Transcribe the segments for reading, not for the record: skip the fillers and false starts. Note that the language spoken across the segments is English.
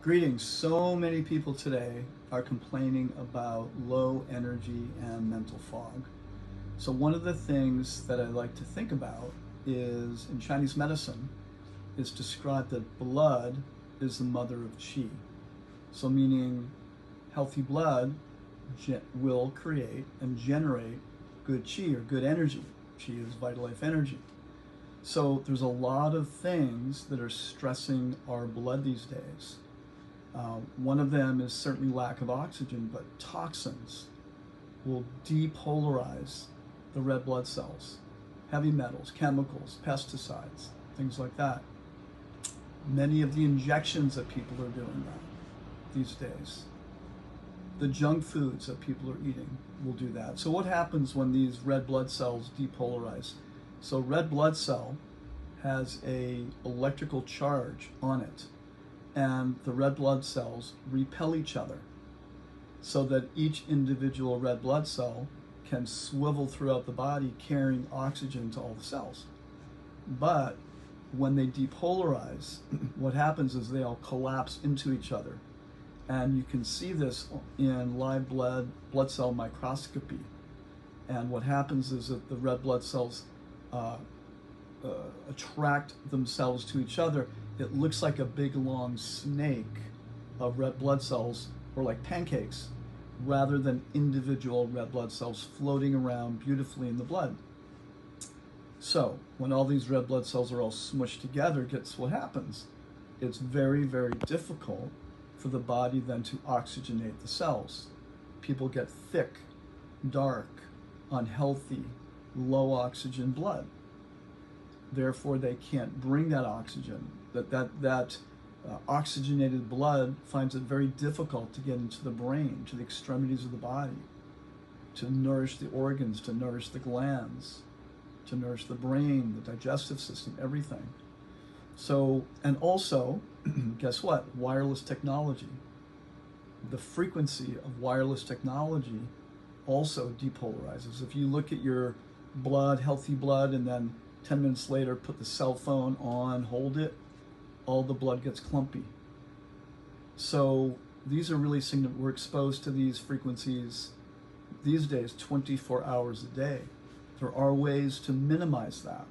Greetings. So many people today are complaining about low energy and mental fog. So, one of the things that I like to think about is in Chinese medicine, is described that blood is the mother of qi. So, meaning healthy blood will create and generate good qi or good energy. Qi is vital life energy. So, there's a lot of things that are stressing our blood these days. One of them is certainly lack of oxygen, but toxins will depolarize the red blood cells, heavy metals, chemicals, pesticides, things like that. Many of the injections that people are doing now these days, the junk foods that people are eating will do that. So what happens when these red blood cells depolarize? So red blood cell has a electrical charge on it, and the red blood cells repel each other so that each individual red blood cell can swivel throughout the body carrying oxygen to all the cells. But when they depolarize, what happens is they all collapse into each other. And you can see this in live blood cell microscopy. And what happens is that the red blood cells attract themselves to each other. It looks like a big long snake of red blood cells, or like pancakes, rather than individual red blood cells floating around beautifully in the blood. So when all these red blood cells are all smushed together, guess what happens? It's very, very difficult for the body then to oxygenate the cells. People get thick, dark, unhealthy, low oxygen blood. Therefore, they can't bring that oxygen. That oxygenated blood finds it very difficult to get into the brain, to the extremities of the body, to nourish the organs, to nourish the glands, to nourish the brain, the digestive system, everything. So, and also, guess what? Wireless technology. The frequency of wireless technology also depolarizes. If you look at your blood, healthy blood, and then 10 minutes later put the cell phone on, hold it, all the blood gets clumpy. So these are really significant. We're exposed to these frequencies these days 24 hours a day. There are ways to minimize that.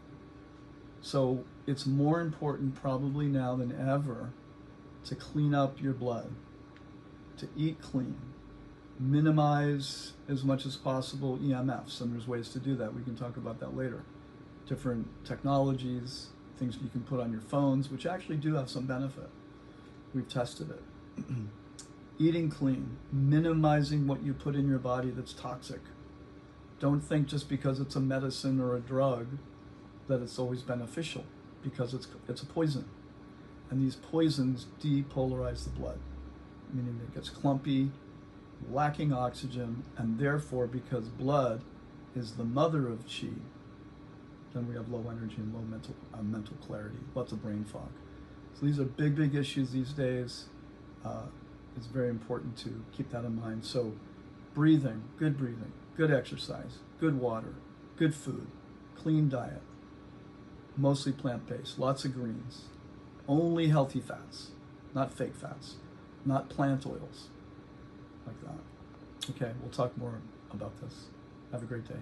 So it's more important probably now than ever to clean up your blood, to eat clean, minimize as much as possible EMFs, and there's ways to do that. We can talk about that later. Different technologies, things you can put on your phones, which actually do have some benefit. We've tested it. Eating clean, minimizing what you put in your body that's toxic. Don't think just because it's a medicine or a drug that it's always beneficial, because it's a poison. And these poisons depolarize the blood, meaning it gets clumpy, lacking oxygen, and therefore, because blood is the mother of qi, then we have low energy and low mental clarity, lots of brain fog. So these are big issues these days. It's very important to keep that in mind. So breathing, good exercise, good water, good food, clean diet, mostly plant-based, lots of greens, only healthy fats, not fake fats, not plant oils, like that. Okay, we'll talk more about this. Have a great day.